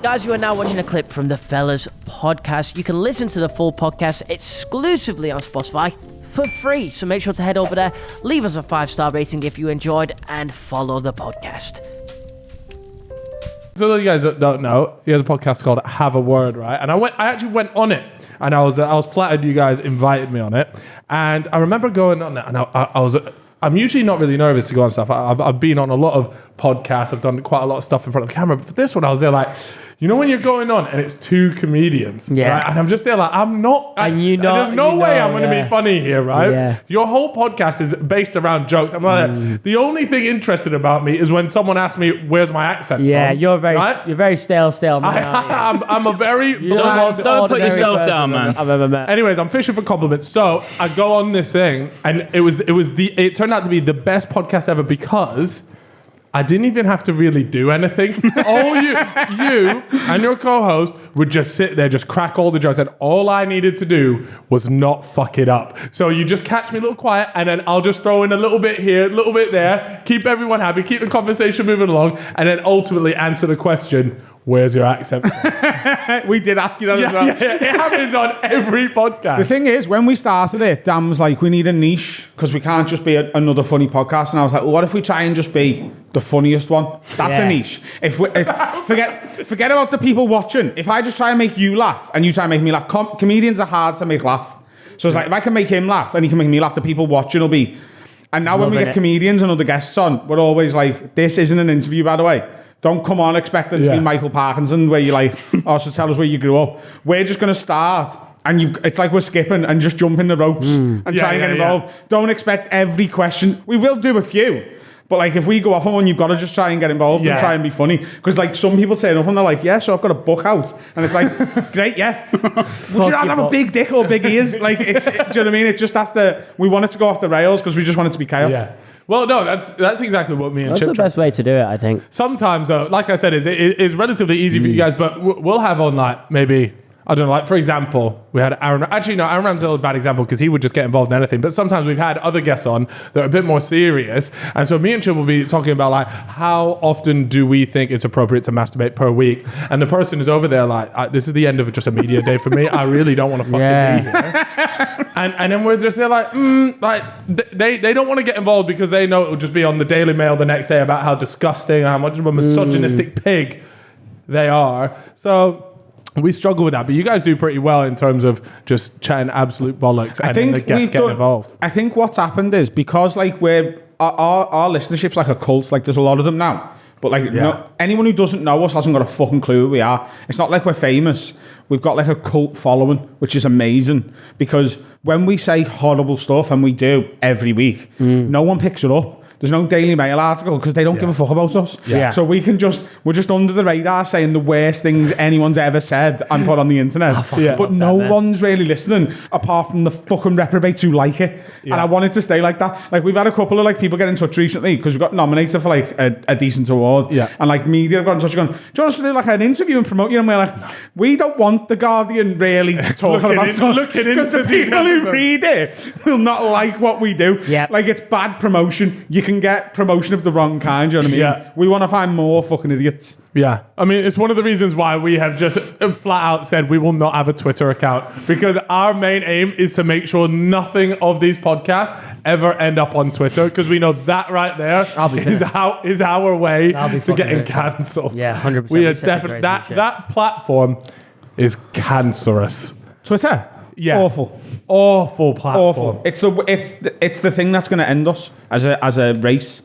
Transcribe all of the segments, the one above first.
Guys, you are now watching a clip from the Fellas podcast. You can listen to the full podcast exclusively on Spotify for free. So make sure to head over there, leave us a 5-star rating if you enjoyed, and follow the podcast. So you guys don't know, he has a podcast called Have a Word, right? And I actually went on it, and I was flattered you guys invited me on it. And I remember going on it, and I'm usually not really nervous to go on stuff. I've been on a lot of podcasts. I've done quite a lot of stuff in front of the camera. But for this one, I was there like, you know when you're going on and it's two comedians, right? And I'm just there like, I'm not, there's no way I'm going to be funny here, right? Yeah. Your whole podcast is based around jokes. I'm like, the only thing interested about me is when someone asks me, where's my accent from? You're very stale, man. I'm a very don't put yourself down, man. I've ever met. Anyways, I'm fishing for compliments. So I go on this thing, and it turned out to be the best podcast ever because I didn't even have to really do anything. All you and your co-host would just sit there, just crack all the jokes, and all I needed to do was not fuck it up. So you just catch me a little quiet, and then I'll just throw in a little bit here, a little bit there, keep everyone happy, keep the conversation moving along, and then ultimately answer the question, where's your accent from? We did ask you that as well. Yeah, it happens on every podcast. The thing is, when we started it, Dan was like, we need a niche because we can't just be another funny podcast. And I was like, well, what if we try and just be the funniest one? That's a niche. Forget about the people watching. If I just try and make you laugh and you try and make me laugh, comedians are hard to make laugh. So it's like, if I can make him laugh and he can make me laugh, the people watching will be... And now when we get comedians and other guests on, we're always like, this isn't an interview, by the way. Don't come on expecting to be Michael Parkinson, where you're like, oh, so tell us where you grew up. We're just going to start, and it's like we're skipping and just jumping the ropes and try and get involved. Yeah. Don't expect every question. We will do a few, but like if we go off on one, you've got to just try and get involved and try and be funny. Because like some people turn up and they're like, yeah, so I've got a book out, and it's like, great, yeah. Would you rather have a big dick or big ears? Like, do you know what I mean? It just has to. We want it to go off the rails because we just want it to be chaos. Yeah. Well, no, that's exactly what me and Chip. That's the best way to do it, I think. Sometimes, though, like I said, it's relatively easy for you guys, but we'll have on like maybe, I don't know, like for example, we had Aaron. Actually, no, Aaron Ramsdale is a bad example because he would just get involved in anything. But sometimes we've had other guests on that are a bit more serious, and so me and Chip will be talking about like how often do we think it's appropriate to masturbate per week, and the person is over there like, this is the end of just a media day for me. I really don't want to fucking be here. And then we're just there like, they don't want to get involved because they know it will just be on the Daily Mail the next day about how disgusting, how much of a misogynistic pig they are. So we struggle with that, but you guys do pretty well in terms of just chatting absolute bollocks and then the guests get involved. I think what's happened is because like our listenership's like a cult, like there's a lot of them now. But like anyone who doesn't know us hasn't got a fucking clue who we are. It's not like we're famous. We've got like a cult following, which is amazing because when we say horrible stuff, and we do every week, no one picks it up. There's no Daily Mail article because they don't give a fuck about us. Yeah. So we're just under the radar saying the worst things anyone's ever said and put on the internet. But no one's really listening apart from the fucking reprobates who like it. Yeah. And I want it to stay like that. Like we've had a couple of like people get in touch recently because we got nominated for like a decent award. Yeah. And like media have got in touch and gone, do you want us to do like an interview and promote you? And we're like, we don't want the Guardian really talking about us because the people who read it will not like what we do. Yeah. Like it's bad promotion. You can get promotion of the wrong kind, do you know what I mean? Yeah. We want to find more fucking idiots. Yeah. I mean, it's one of the reasons why we have just flat out said we will not have a Twitter account because our main aim is to make sure nothing of these podcasts ever end up on Twitter because we know that right there is our way to getting cancelled. Yeah, 100%. We are definitely that platform is cancerous. Twitter? Yeah. Awful platform. Awful. It's the thing that's going to end us as a race.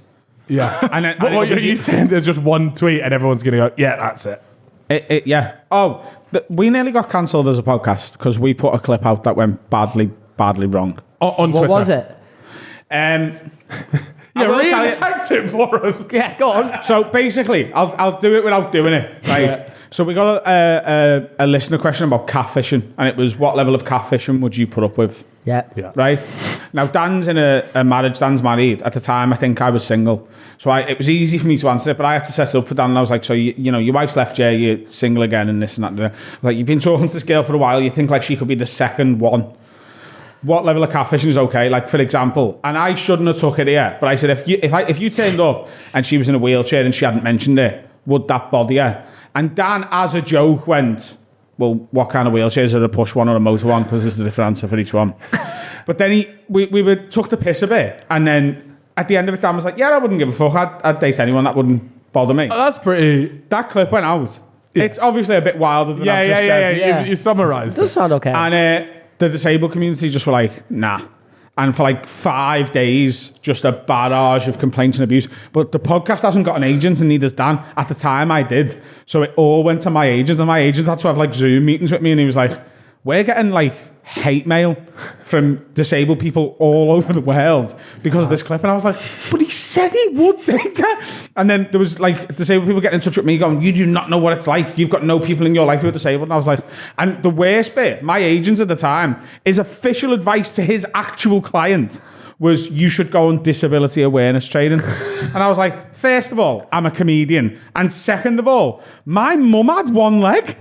Yeah. And then, what are you saying? There's just one tweet and everyone's going to go, yeah, that's it. Yeah. Oh, we nearly got cancelled as a podcast because we put a clip out that went badly wrong. On Twitter. What was it? Reenact it for us. Yeah, go on. So basically, I'll do it without doing it. Right. Yeah. So we got a listener question about catfishing, and it was, what level of catfishing would you put up with? Yeah. Right? Now, Dan's in a marriage. Dan's married. At the time, I think I was single. So it was easy for me to answer it, but I had to set it up for Dan, and I was like, so, you know, your wife's left you, you're single again, and this and that. And that. Like, you've been talking to this girl for a while, you think, like, she could be the second one. What level of catfishing is okay? Like, for example, and I shouldn't have took it here, but I said, if you turned up and she was in a wheelchair and she hadn't mentioned it, would that bother you? And Dan, as a joke, went, well, what kind of wheelchairs are a push one or a motor one? Because there's a different answer for each one. But then we took the piss a bit. And then at the end of it, Dan was like, yeah, I wouldn't give a fuck. I'd date anyone. That wouldn't bother me. Oh, that's pretty... That clip went out. Yeah. It's obviously a bit wilder than I've just said. Yeah. You summarised Does sound okay. And the disabled community just were like, nah. And for like 5 days, just a barrage of complaints and abuse. But the podcast hasn't got an agent, and neither's Dan. At the time, I did. So it all went to my agent, and my agent had to have like Zoom meetings with me, and he was like, we're getting like hate mail from disabled people all over the world because of this clip. And I was like, but he said he would date her. And then there was like disabled people getting in touch with me going, you do not know what it's like. You've got no people in your life who are disabled. And I was like, and the worst bit, my agent at the time, his official advice to his actual client was, you should go on disability awareness training. And I was like, first of all, I'm a comedian. And second of all, my mum had one leg.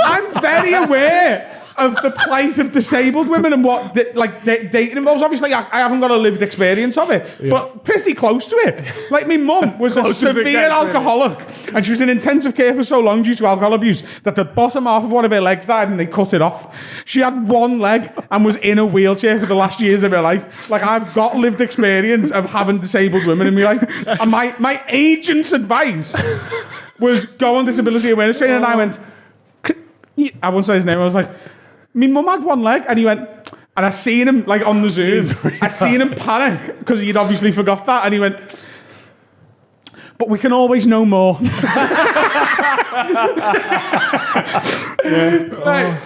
I'm very aware of the plight of disabled women and what dating involves. Obviously, I haven't got a lived experience of it, but pretty close to it. Like, my mum was a severe alcoholic, and she was in intensive care for so long due to alcohol abuse that the bottom half of one of her legs died and they cut it off. She had one leg and was in a wheelchair for the last years of her life. Like, I've got lived experience of having disabled women in my life. And my agent's advice was go on disability awareness training, and I went, I won't say his name, I was like, my mum had one leg, and he went, and I seen him like on the Zoom, I seen him panic because he'd obviously forgot that, and he went, but we can always know more. Right.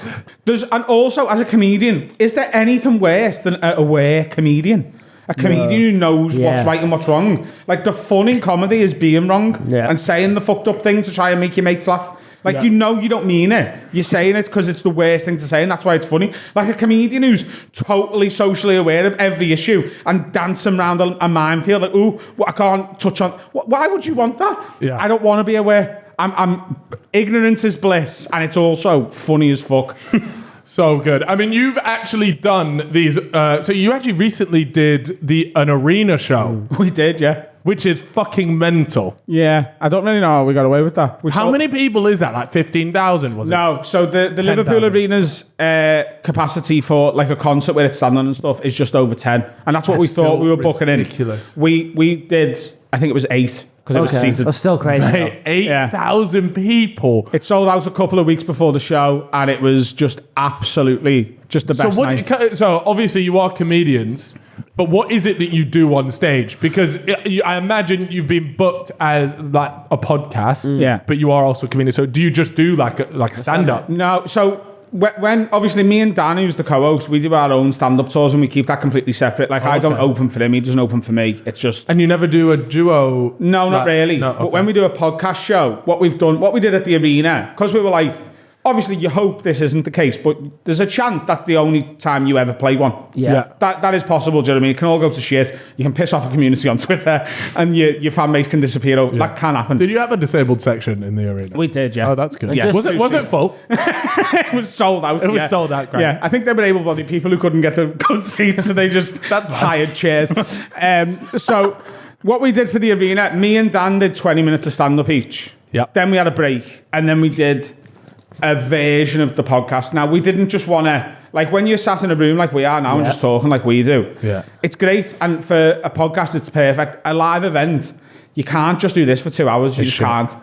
And also, as a comedian, is there anything worse than an aware comedian? A comedian who knows what's right and what's wrong. Like, the fun in comedy is being wrong and saying the fucked up thing to try and make your mates laugh. Like, you know you don't mean it. You're saying it because it's the worst thing to say, and that's why it's funny. Like a comedian who's totally socially aware of every issue and dancing around a minefield, like, ooh, I can't touch on... Why would you want that? Yeah. I don't want to be aware. I'm ignorance is bliss, and it's also funny as fuck. So good. I mean, you've actually done these... so you actually recently did an arena show. We did, yeah. Which is fucking mental. Yeah, I don't really know how we got away with that. How many people is that? Like 15,000, was it? No, so the Liverpool Arena's capacity for like a concert where it's standing and stuff is just over 10. And that's what we thought we were booking in. Ridiculous. We did, I think it was 8. Because it was seated. That's still crazy. 8,000 people. It sold out a couple of weeks before the show, and it was just absolutely just the best night. So obviously you are comedians, but what is it that you do on stage? Because I imagine you've been booked as like a podcast, but you are also a comedian. So do you just do like a stand-up? No, so... When obviously me and Dan, who's the co-host, we do our own stand-up tours and we keep that completely separate. Like, I don't open for him, he doesn't open for me. It's just... And you never do a duo? No, not really. No, okay. But when we do a podcast show, what we did at the arena, because we were like, obviously you hope this isn't the case, but there's a chance that's the only time you ever play one. Yeah. That is possible, do you know what I mean? It can all go to shit. You can piss off a community on Twitter and your fan base can disappear. That can happen. Did you have a disabled section in the arena? We did, yeah. Oh, that's good. Yeah. Was it full? It was sold out. It was sold out, great. Yeah, I think they were able-bodied people who couldn't get the good seats, so they just hired chairs. So what we did for the arena, me and Dan did 20 minutes of stand-up each. Yep. Then we had a break, and then we did a version of the podcast. Now, we didn't just want to... Like, when you're sat in a room like we are now and just talking like we do, it's great. And for a podcast, it's perfect. A live event, you can't just do this for 2 hours. You just can't.